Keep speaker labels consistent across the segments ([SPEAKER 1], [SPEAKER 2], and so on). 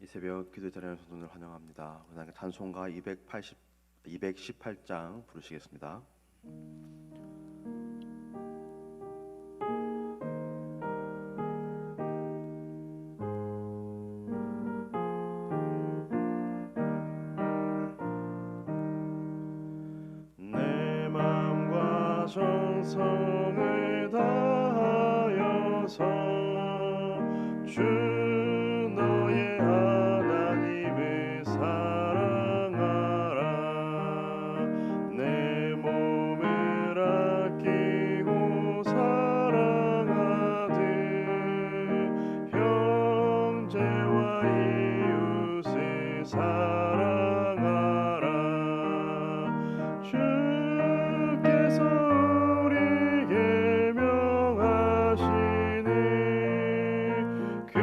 [SPEAKER 1] 이 새벽 기도 자리에 오늘 환영합니다. 하나님께 찬송가 218장 부르시겠습니다. 내 마음과 정성을 다하여서 주 너의 하나님을 사랑하라. 내 몸을 아끼고 사랑하듯 형제와 이웃을 사랑하라. 주께서 우리에게 명하시니 그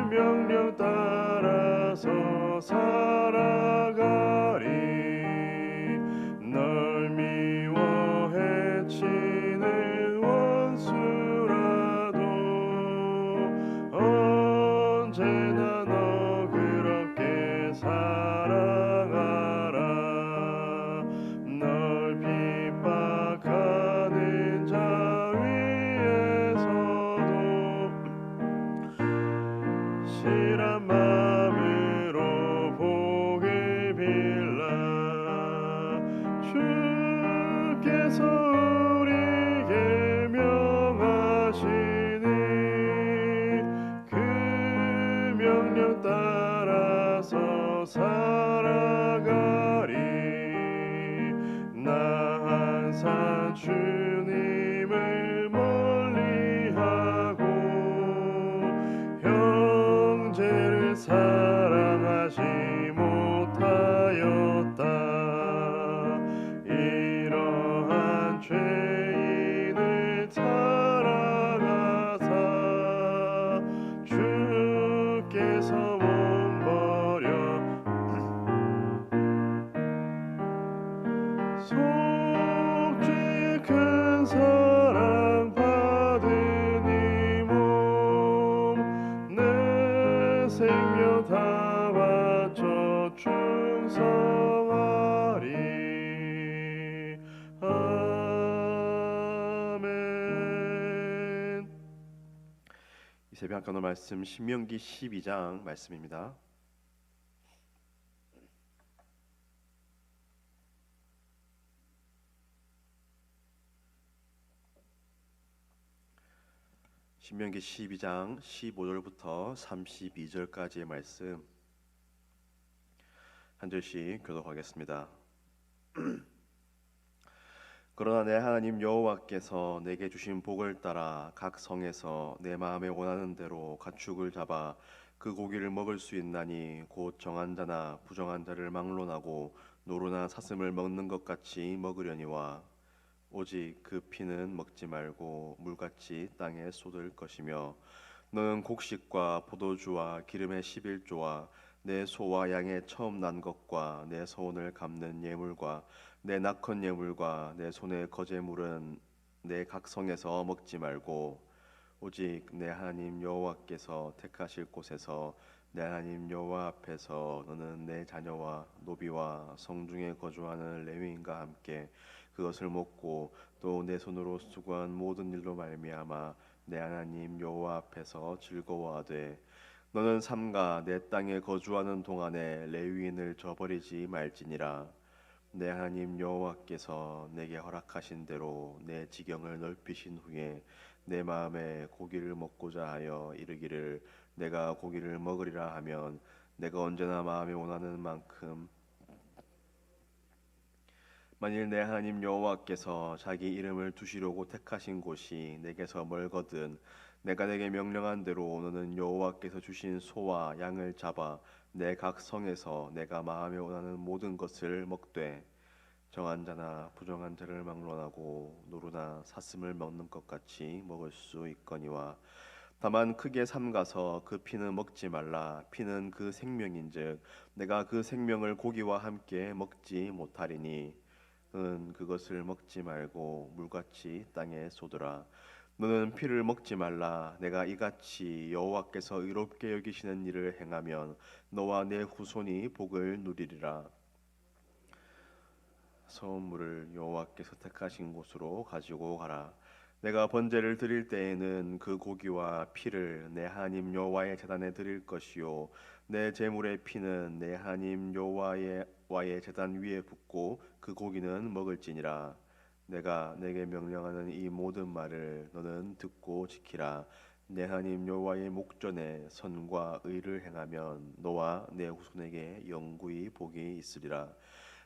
[SPEAKER 1] 명령 따라서 살아가리. 널 미워 해치는 원수라도 언제나 너그럽게 사랑하라. 널 핍박하는 자 위에서도 실한 마음으로 복을 빌라. 주께서 우리에게 명하시니 그 명령 따라서 살아가리. 나 항상 주님을 멀리하고 형제를 사랑하지 못하였다. 이러한 죄인을 사랑하사 주께서 몸 버려 속죄의 큰 사랑 받은 이 몸 내 생명 다 바쳐 충성하리. 아멘. 이 새벽 함께 나눌 말씀 신명기 12장 말씀입니다. 신명기 12장 15절부터 32절까지의 말씀 한 절씩 교독하겠습니다. 그러나 내 하나님 여호와께서 내게 주신 복을 따라 각 성에서 내 마음에 원하는 대로 가축을 잡아 그 고기를 먹을 수 있나니 곧 정한 자나 부정한 자를 막론하고 노루나 사슴을 먹는 것 같이 먹으려니와 오직 그 피는 먹지 말고 물같이 땅에 쏟을 것이며 너는 곡식과 포도주와 기름의 11조와 내 소와 양의 처음 난 것과 내 소원을 갚는 예물과 내 낙헌 예물과 내 손의 거제물은 내 각성에서 먹지 말고 오직 내 하나님 여호와께서 택하실 곳에서 내 하나님 여호와 앞에서 너는 내 자녀와 노비와 성중에 거주하는 레위인과 함께 그것을 먹고 또 내 손으로 수고한 모든 일로 말미암아 내 하나님 여호와 앞에서 즐거워하되 너는 삼가 내 땅에 거주하는 동안에 레위인을 저버리지 말지니라. 내 하나님 여호와께서 내게 허락하신 대로 내 지경을 넓히신 후에 내 마음에 고기를 먹고자 하여 이르기를 내가 고기를 먹으리라 하면 내가 언제나 마음에 원하는 만큼 만일 내 하나님 여호와께서 자기 이름을 두시려고 택하신 곳이 내게서 멀거든 내가 내게 명령한 대로 너는 여호와께서 주신 소와 양을 잡아 내 각 성에서 내가 마음에 원하는 모든 것을 먹되 정한 자나 부정한 자를 막론하고 노루나 사슴을 먹는 것 같이 먹을 수 있거니와 다만 크게 삼가서 그 피는 먹지 말라. 피는 그 생명인즉 내가 그 생명을 고기와 함께 먹지 못하리니 은 그것을 먹지 말고 물같이 땅에 쏟으라. 너는 피를 먹지 말라. 내가 이같이 여호와께서 의롭게 여기시는 일을 행하면 너와 내 후손이 복을 누리리라. 소물을 여호와께서 택하신 곳으로 가지고 가라. 내가 번제를 드릴 때에는 그 고기와 피를 내 하나님 여호와의 제단에 드릴 것이요 내 제물의 피는 내 하나님 여호와의 제단 위에 붓고 그 고기는 먹을지니라. 내가 내게 명령하는 이 모든 말을 너는 듣고 지키라. 내 하나님 여호와의 목전에 선과 의를 행하면 너와 내 후손에게 영구히 복이 있으리라.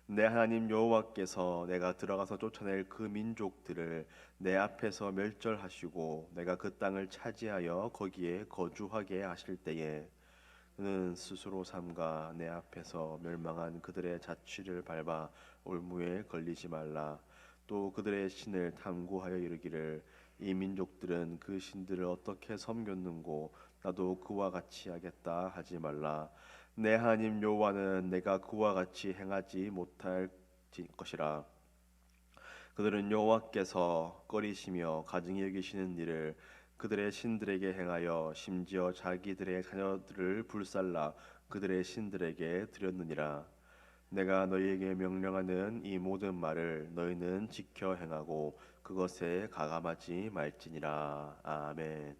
[SPEAKER 1] 내 하나님 여호와께서 내가 들어가서 쫓아낼 그 민족들을 내 앞에서 멸절하시고 내가 그 땅을 차지하여 거기에 거주하게 하실 때에 너는 스스로 삼가 내 앞에서 멸망한 그들의 자취를 밟아 올무에 걸리지 말라. 또 그들의 신을 탐구하여 이르기를 이 민족들은 그 신들을 어떻게 섬겼는고 나도 그와 같이 하겠다 하지 말라. 내 하나님 여호와는 내가 그와 같이 행하지 못할 것이라. 그들은 여호와께서 꺼리시며 가증히 여기시는 일을 그들의 신들에게 행하여 심지어 자기들의 자녀들을 불살라 그들의 신들에게 드렸느니라. 내가 너희에게 명령하는 이 모든 말을 너희는 지켜 행하고 그것에 가감하지 말지니라. 아멘.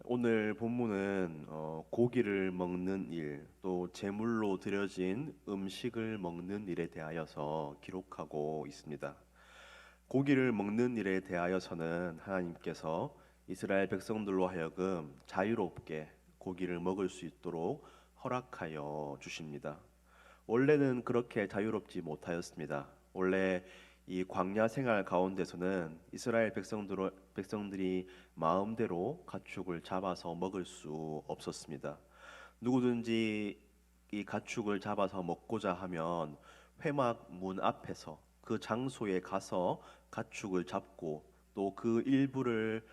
[SPEAKER 1] 오늘 본문은 고기를 먹는 일, 또 제물로 드려진 음식을 먹는 일에 대하여서 기록하고 있습니다. 고기를 먹는 일에 대하여서는 하나님께서 이스라엘 백성들로 하여금 자유롭게 고기를 먹을 수 있도록 허락하여 주십니다. 원래는 그렇게 자유롭지 못하였습니다. 원래 이 광야 생활 가운데서는 이스라엘 백성들이 마음대로 가축을 잡아서 먹을 수 없었습니다. 누구든지 이 가축을 잡아서 먹고자 하면 회막 문 앞에서 그 장소에 가서 가축을 잡고 또 그 일부를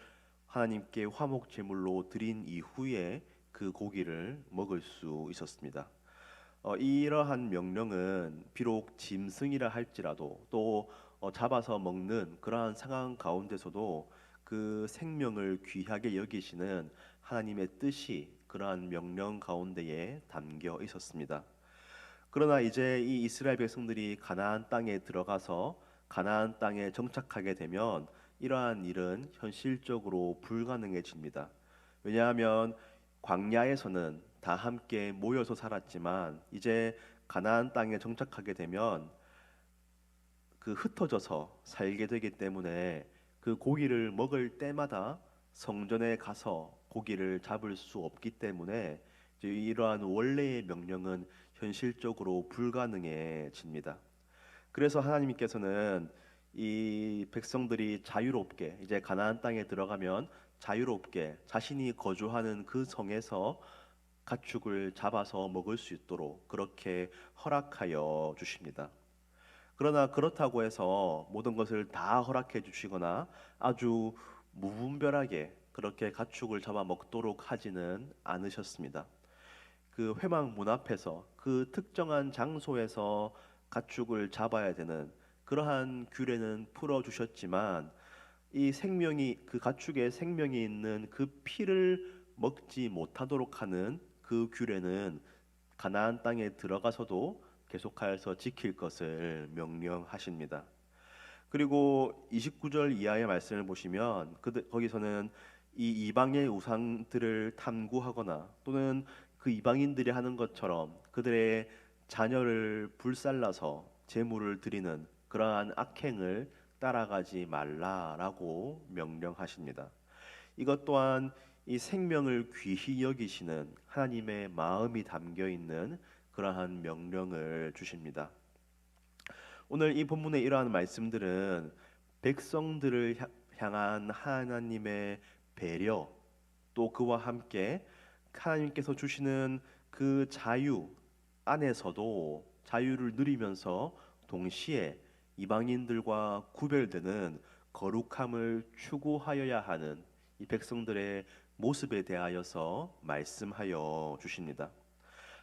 [SPEAKER 1] 하나님께 화목 제물로 드린 이후에 그 고기를 먹을 수 있었습니다. 이러한 명령은 비록 짐승이라 할지라도 또 잡아서 먹는 그러한 상황 가운데서도 그 생명을 귀하게 여기시는 하나님의 뜻이 그러한 명령 가운데에 담겨 있었습니다. 그러나 이제 이 이스라엘 백성들이 가나안 땅에 들어가서 가나안 땅에 정착하게 되면 이러한 일은 현실적으로 불가능해집니다. 왜냐하면 광야에서는 다 함께 모여서 살았지만 이제 가나안 땅에 정착하게 되면 그 흩어져서 살게 되기 때문에 그 고기를 먹을 때마다 성전에 가서 고기를 잡을 수 없기 때문에 이제 이러한 원래의 명령은 현실적으로 불가능해집니다. 그래서 하나님께서는 이 백성들이 자유롭게 이제 가나안 땅에 들어가면 자유롭게 자신이 거주하는 그 성에서 가축을 잡아서 먹을 수 있도록 그렇게 허락하여 주십니다. 그러나 그렇다고 해서 모든 것을 다 허락해 주시거나 아주 무분별하게 그렇게 가축을 잡아 먹도록 하지는 않으셨습니다. 그 회막 문 앞에서 그 특정한 장소에서 가축을 잡아야 되는 그러한 규례는 풀어 주셨지만 이 생명이 그 가축의 생명이 있는 그 피를 먹지 못하도록 하는 그 규례는 가나안 땅에 들어가서도 계속하여서 지킬 것을 명령하십니다. 그리고 29절 이하의 말씀을 보시면 거기서는 이 이방의 우상들을 탐구하거나 또는 그 이방인들이 하는 것처럼 그들의 자녀를 불살라서 제물을 드리는 그러한 악행을 따라가지 말라라고 명령하십니다. 이것 또한 이 생명을 귀히 여기시는 하나님의 마음이 담겨 있는 그러한 명령을 주십니다. 오늘 이 본문의 이러한 말씀들은 백성들을 향한 하나님의 배려 또 그와 함께 하나님께서 주시는 그 자유 안에서도 자유를 누리면서 동시에 이방인들과 구별되는 거룩함을 추구하여야 하는 이 백성들의 모습에 대하여서 말씀하여 주십니다.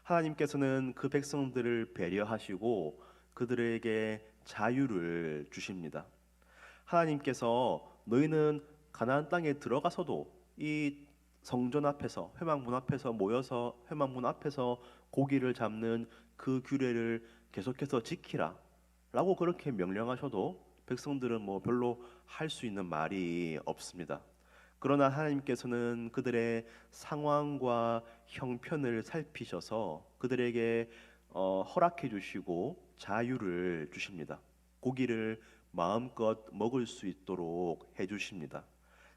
[SPEAKER 1] 하나님께서는 그 백성들을 배려하시고 그들에게 자유를 주십니다. 하나님께서 너희는 가나안 땅에 들어가서도 이 성전 앞에서 회막문 앞에서 모여서 회막문 앞에서 고기를 잡는 그 규례를 계속해서 지키라 라고 그렇게 명령하셔도 백성들은 뭐 별로 할 수 있는 말이 없습니다. 그러나 하나님께서는 그들의 상황과 형편을 살피셔서 그들에게 허락해 주시고 자유를 주십니다. 고기를 마음껏 먹을 수 있도록 해 주십니다.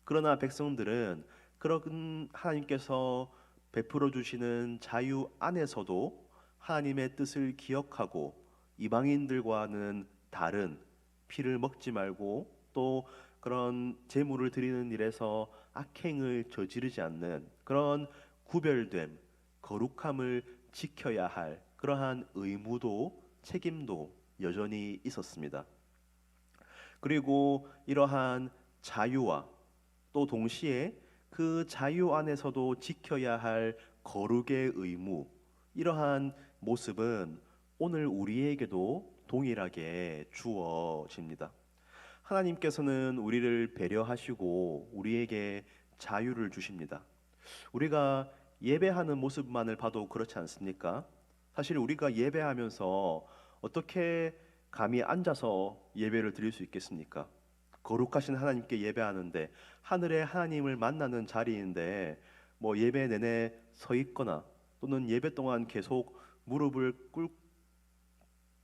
[SPEAKER 1] 그러나 백성들은 그런 하나님께서 베풀어 주시는 자유 안에서도 하나님의 뜻을 기억하고 이방인들과는 다른 피를 먹지 말고 또 그런 제물을 드리는 일에서 악행을 저지르지 않는 그런 구별됨, 거룩함을 지켜야 할 그러한 의무도 책임도 여전히 있었습니다. 그리고 이러한 자유와 또 동시에 그 자유 안에서도 지켜야 할 거룩의 의무, 이러한 모습은 오늘 우리에게도 동일하게 주어집니다. 하나님께서는 우리를 배려하시고 우리에게 자유를 주십니다. 우리가 예배하는 모습만을 봐도 그렇지 않습니까? 사실 우리가 예배하면서 어떻게 감히 앉아서 예배를 드릴 수 있겠습니까? 거룩하신 하나님께 예배하는데 하늘의 하나님을 만나는 자리인데 뭐 예배 내내 서 있거나 또는 예배 동안 계속 무릎을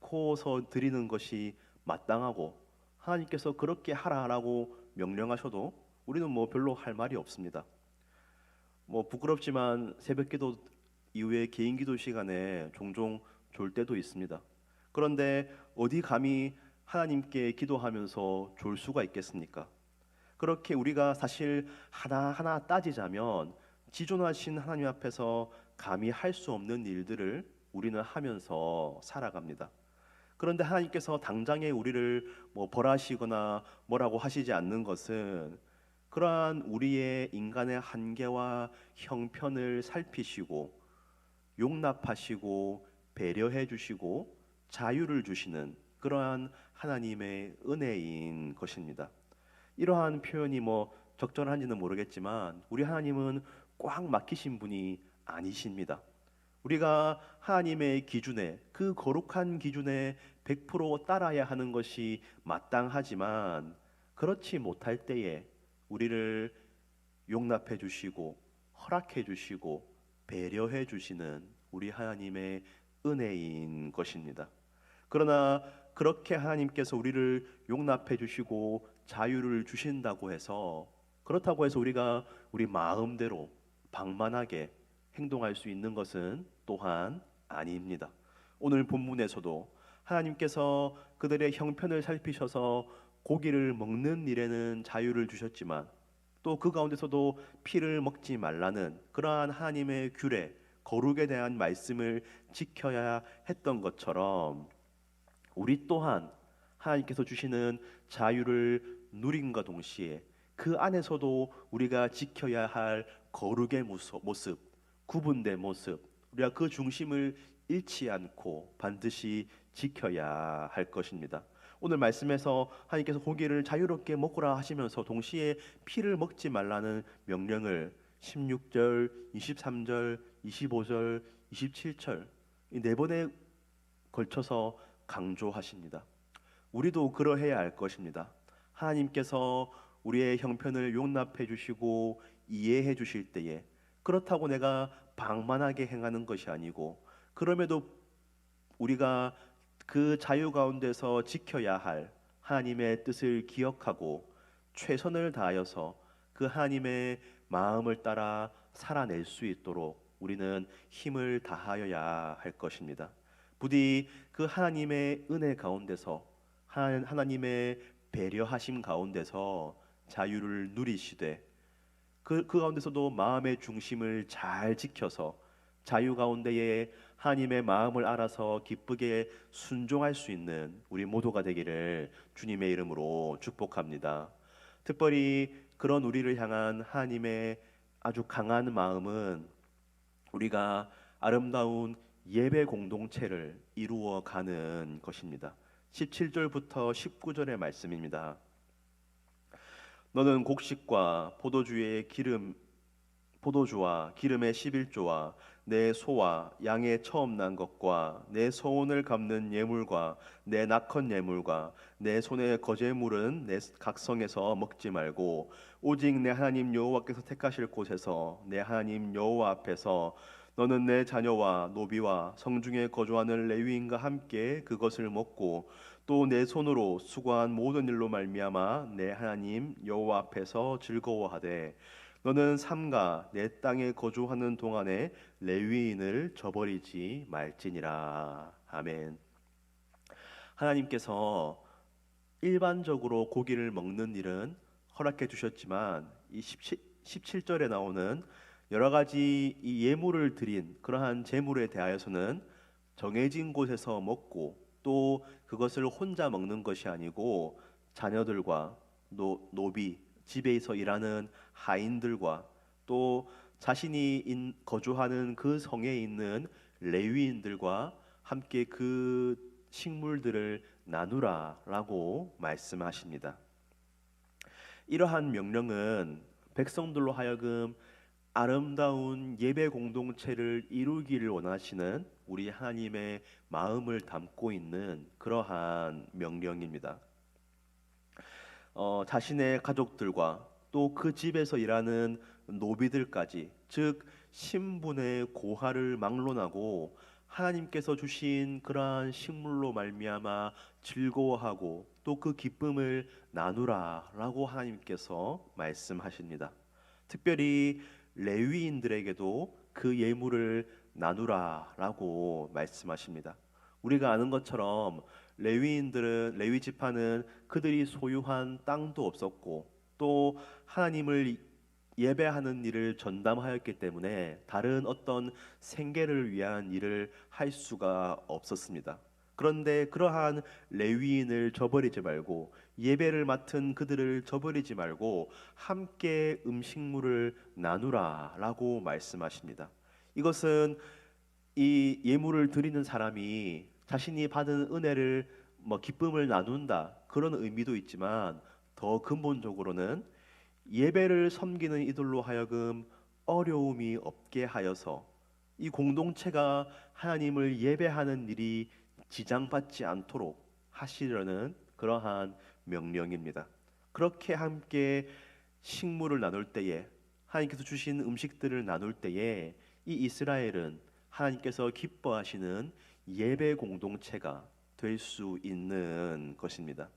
[SPEAKER 1] 꿇고서 드리는 것이 마땅하고 하나님께서 그렇게 하라라고 명령하셔도 우리는 뭐 별로 할 말이 없습니다. 뭐 부끄럽지만 새벽기도 이후에 개인기도 시간에 종종 졸 때도 있습니다. 그런데 어디 감히 하나님께 기도하면서 졸 수가 있겠습니까? 그렇게 우리가 사실 하나하나 따지자면 지존하신 하나님 앞에서 감히 할 수 없는 일들을 우리는 하면서 살아갑니다. 그런데 하나님께서 당장에 우리를 뭐 벌하시거나 뭐라고 하시지 않는 것은 그러한 우리의 인간의 한계와 형편을 살피시고 용납하시고 배려해 주시고 자유를 주시는 그러한 하나님의 은혜인 것입니다. 이러한 표현이 뭐 적절한지는 모르겠지만 우리 하나님은 꽉 막히신 분이 아니십니다. 우리가 하나님의 기준에 그 거룩한 기준에 100% 따라야 하는 것이 마땅하지만 그렇지 못할 때에 우리를 용납해 주시고 허락해 주시고 배려해 주시는 우리 하나님의 은혜인 것입니다. 그러나 그렇게 하나님께서 우리를 용납해 주시고 자유를 주신다고 해서 그렇다고 해서 우리가 우리 마음대로 방만하게 행동할 수 있는 것은 또한 아닙니다. 오늘 본문에서도 하나님께서 그들의 형편을 살피셔서 고기를 먹는 일에는 자유를 주셨지만 또 그 가운데서도 피를 먹지 말라는 그러한 하나님의 규례, 거룩에 대한 말씀을 지켜야 했던 것처럼 우리 또한 하나님께서 주시는 자유를 누림과 동시에 그 안에서도 우리가 지켜야 할 거룩의 모습, 구분된 모습, 우리가 그 중심을 잃지 않고 반드시 지켜야 할 것입니다. 오늘 말씀에서 하나님께서 고기를 자유롭게 먹으라 하시면서 동시에 피를 먹지 말라는 명령을 16절, 23절, 25절, 27절 이 네 번에 걸쳐서 강조하십니다. 우리도 그러해야 할 것입니다. 하나님께서 우리의 형편을 용납해 주시고 이해해 주실 때에 그렇다고 내가 방만하게 행하는 것이 아니고 그럼에도 우리가 그 자유 가운데서 지켜야 할 하나님의 뜻을 기억하고 최선을 다하여서 그 하나님의 마음을 따라 살아낼 수 있도록 우리는 힘을 다하여야 할 것입니다. 부디 그 하나님의 은혜 가운데서 하나님의 배려하심 가운데서 자유를 누리시되 그 가운데서도 마음의 중심을 잘 지켜서 자유 가운데에 하나님의 마음을 알아서 기쁘게 순종할 수 있는 우리 모두가 되기를 주님의 이름으로 축복합니다. 특별히 그런 우리를 향한 하나님의 아주 강한 마음은 우리가 아름다운 예배 공동체를 이루어 가는 것입니다. 17절부터 19절의 말씀입니다. 너는 곡식과 포도주와 기름의 11조와 내 소와 양의 처음 난 것과 내 소원을 갚는 예물과 내 낙헌 예물과 내 손의 거제물은 내 각성에서 먹지 말고 오직 내 하나님 여호와께서 택하실 곳에서 내 하나님 여호와 앞에서 너는 내 자녀와 노비와 성중에 거주하는 레위인과 함께 그것을 먹고 또 내 손으로 수고한 모든 일로 말미암아 내 하나님 여호와 앞에서 즐거워하되 너는 삼가 내 땅에 거주하는 동안에 레위인을 저버리지 말지니라. 아멘. 하나님께서 일반적으로 고기를 먹는 일은 허락해 주셨지만 이 17절에 나오는 여러 가지 이 예물을 드린 그러한 제물에 대하여서는 정해진 곳에서 먹고 또 그것을 혼자 먹는 것이 아니고 자녀들과 노비, 집에서 일하는 하인들과 또 자신이 거주하는 그 성에 있는 레위인들과 함께 그 식물들을 나누라라고 말씀하십니다. 이러한 명령은 백성들로 하여금 아름다운 예배 공동체를 이루기를 원하시는 우리 하나님의 마음을 담고 있는 그러한 명령입니다. 자신의 가족들과 또 그 집에서 일하는 노비들까지, 즉 신분의 고하를 막론하고 하나님께서 주신 그러한 식물로 말미암아 즐거워하고 또 그 기쁨을 나누라라고 하나님께서 말씀하십니다. 특별히 레위인들에게도 그 예물을 나누라라고 말씀하십니다. 우리가 아는 것처럼 레위 지파는 그들이 소유한 땅도 없었고 또 하나님을 예배하는 일을 전담하였기 때문에 다른 어떤 생계를 위한 일을 할 수가 없었습니다. 그런데 그러한 레위인을 저버리지 말고 예배를 맡은 그들을 저버리지 말고 함께 음식물을 나누라라고 말씀하십니다. 이것은 이 예물을 드리는 사람이 자신이 받은 은혜를 기쁨을 나눈다 그런 의미도 있지만 더 근본적으로는 예배를 섬기는 이들로 하여금 어려움이 없게 하여서 이 공동체가 하나님을 예배하는 일이 지장받지 않도록 하시려는 그러한 명령입니다. 그렇게 함께 식물을 나눌 때에 하나님께서 주신 음식들을 나눌 때에 이 이스라엘은 하나님께서 기뻐하시는 예배 공동체가 될 수 있는 것입니다.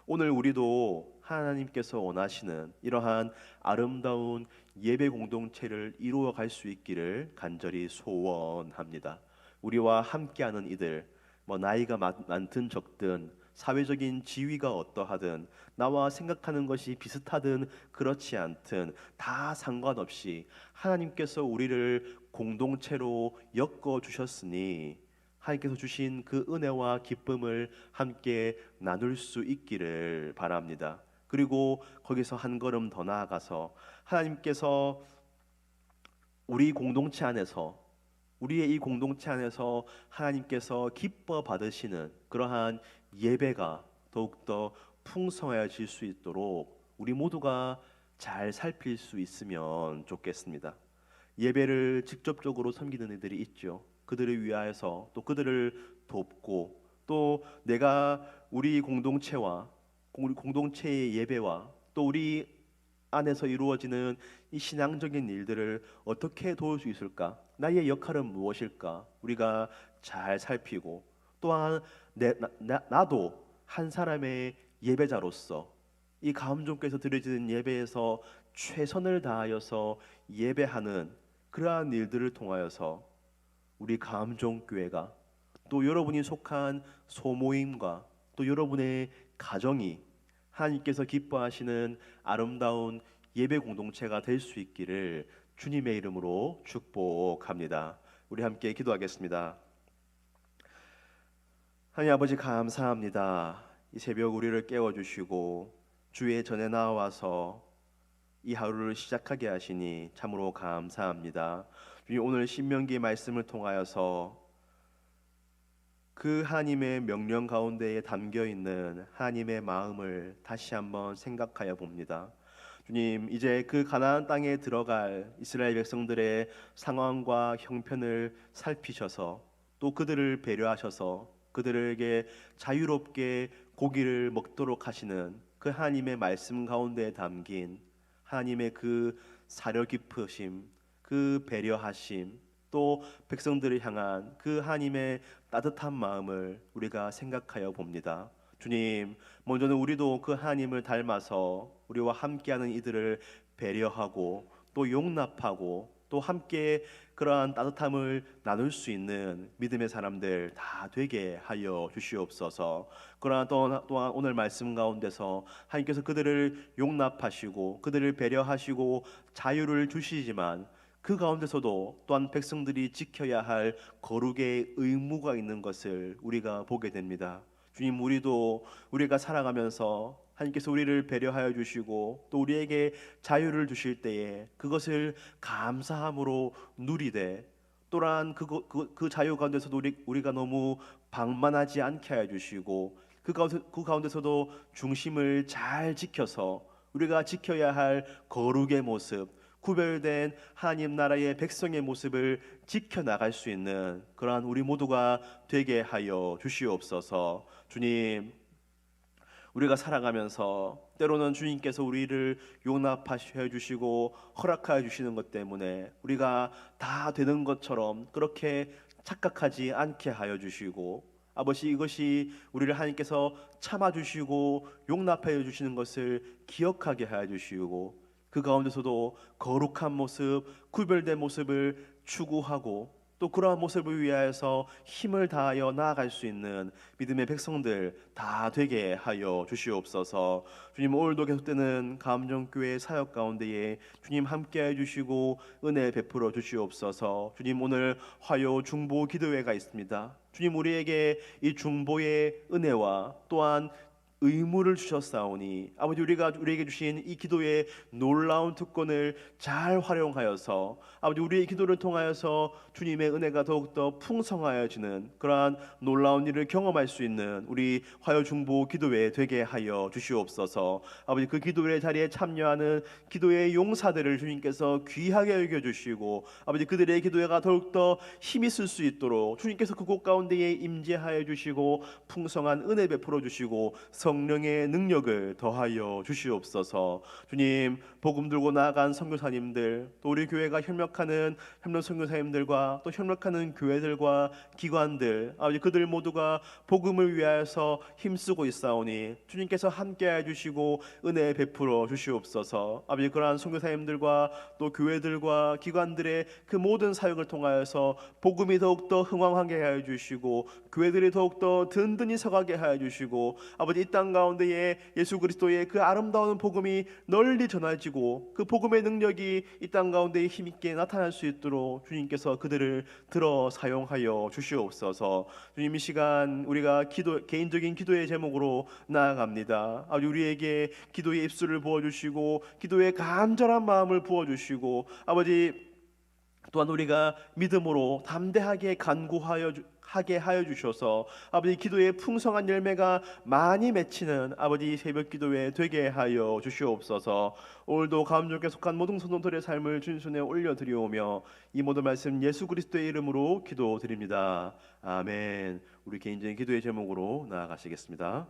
[SPEAKER 1] 오늘 우리도 하나님께서 원하시는 이러한 아름다운 예배 공동체를 이루어 갈 수 있기를 간절히 소원합니다. 우리와 함께하는 이들, 나이가 많든 적든 사회적인 지위가 어떠하든 나와 생각하는 것이 비슷하든 그렇지 않든 다 상관없이 하나님께서 우리를 공동체로 엮어 주셨으니 하나님께서 주신 그 은혜와 기쁨을 함께 나눌 수 있기를 바랍니다. 그리고 거기서 한 걸음 더 나아가서 하나님께서 우리 공동체 안에서 우리의 이 공동체 안에서 하나님께서 기뻐 받으시는 그러한 예배가 더욱더 풍성해질 수 있도록 우리 모두가 잘 살필 수 있으면 좋겠습니다. 예배를 직접적으로 섬기는 이들이 있죠. 그들을 위하여서 또 그들을 돕고 또 내가 우리 공동체와 우리 공동체의 예배와 또 우리 안에서 이루어지는 이 신앙적인 일들을 어떻게 도울 수 있을까? 나의 역할은 무엇일까? 우리가 잘 살피고 또한 나도 한 사람의 예배자로서 이 가음종께서 드려지는 예배에서 최선을 다하여서 예배하는 그러한 일들을 통하여서 우리 가암종교회가 또 여러분이 속한 소모임과 또 여러분의 가정이 하나님께서 기뻐하시는 아름다운 예배 공동체가 될 수 있기를 주님의 이름으로 축복합니다. 우리 함께 기도하겠습니다. 하나님 아버지 감사합니다. 이 새벽 우리를 깨워주시고 주의 전에 나와서 이 하루를 시작하게 하시니 참으로 감사합니다. 주님 오늘 신명기 말씀을 통하여서 그 하나님의 명령 가운데에 담겨 있는 하나님의 마음을 다시 한번 생각하여 봅니다. 주님, 이제 그 가나안 땅에 들어갈 이스라엘 백성들의 상황과 형편을 살피셔서 또 그들을 배려하셔서 그들에게 자유롭게 고기를 먹도록 하시는 그 하나님의 말씀 가운데 담긴 하나님의 그 사려 깊으심, 그 배려하심, 또 백성들을 향한 그 하나님의 따뜻한 마음을 우리가 생각하여 봅니다. 주님, 먼저는 우리도 그 하나님을 닮아서 우리와 함께하는 이들을 배려하고 또 용납하고 또 함께 그러한 따뜻함을 나눌 수 있는 믿음의 사람들 다 되게 하여 주시옵소서. 그러나 또한 오늘 말씀 가운데서 하나님께서 그들을 용납하시고 그들을 배려하시고 자유를 주시지만 그 가운데서도 또한 백성들이 지켜야 할 거룩의 의무가 있는 것을 우리가 보게 됩니다. 주님, 우리도 우리가 살아가면서 하나님께서 우리를 배려하여 주시고 또 우리에게 자유를 주실 때에 그것을 감사함으로 누리되 또한 그 자유 가운데서도 우리가 너무 방만하지 않게 하여 주시고 그 가운데서도 중심을 잘 지켜서 우리가 지켜야 할 거룩의 모습, 구별된 하나님 나라의 백성의 모습을 지켜나갈 수 있는 그러한 우리 모두가 되게 하여 주시옵소서. 주님, 우리가 살아가면서 때로는 주님께서 우리를 용납하여 주시고 허락하여 주시는 것 때문에 우리가 다 되는 것처럼 그렇게 착각하지 않게 하여 주시고, 아버지, 이것이 우리를 하나님께서 참아주시고 용납하여 주시는 것을 기억하게 하여 주시고 그 가운데서도 거룩한 모습, 구별된 모습을 추구하고 또 그러한 모습을 위하여서 힘을 다하여 나아갈 수 있는 믿음의 백성들 다 되게 하여 주시옵소서. 주님, 오늘도 계속되는 감정교회 사역 가운데에 주님 함께해 주시고 은혜 베풀어 주시옵소서. 주님, 오늘 화요 중보 기도회가 있습니다. 주님, 우리에게 이 중보의 은혜와 또한 의무를 주셨사오니 아버지, 우리에게 주신 이 기도의 놀라운 특권을 잘 활용하여서 아버지, 우리의 기도를 통하여서 주님의 은혜가 더욱더 풍성하여지는 그러한 놀라운 일을 경험할 수 있는 우리 화요중보 기도회 되게 하여 주시옵소서. 아버지, 그 기도회 자리에 참여하는 기도의 용사들을 주님께서 귀하게 여겨주시고 아버지, 그들의 기도회가 더욱더 힘이 있을 수 있도록 주님께서 그곳 가운데에 임재하여 주시고 풍성한 은혜 베풀어 주시고 성령의 능력을 더하여 주시옵소서. 주님, 복음 들고 나아간 선교사님들, 또 우리 교회가 협력하는 협력 선교사님들과 또 협력하는 교회들과 기관들, 아버지, 그들 모두가 복음을 위하여서 힘쓰고 있사오니 주님께서 함께해 주시고 은혜 베풀어 주시옵소서. 아버지, 그러한 선교사님들과 또 교회들과 기관들의 그 모든 사역을 통하여서 복음이 더욱더 흥왕하게 하여 주시고 교회들이 더욱더 든든히 서가게 하여 주시고 아버지, 이 땅 가운데에 예수 그리스도의 그 아름다운 복음이 널리 전해지고 그 복음의 능력이 이 땅 가운데에 힘있게 나타날 수 있도록 주님께서 그들을 들어 사용하여 주시옵소서. 주님, 이 시간 우리가 개인적인 기도의 제목으로 나아갑니다. 아버지, 우리에게 기도의 입술을 부어주시고 기도의 간절한 마음을 부어주시고 아버지, 또한 우리가 믿음으로 담대하게 하게 하여 주셔서 아버지, 기도의 풍성한 열매가 많이 맺히는 아버지 새벽 기도회 되게 하여 주시옵소서. 오늘도 감독에 속한 모든 성도들의 삶을 주님 손에 올려드리오며 이 모든 말씀 예수 그리스도의 이름으로 기도드립니다. 아멘. 우리 개인적인 기도의 제목으로 나아가시겠습니다.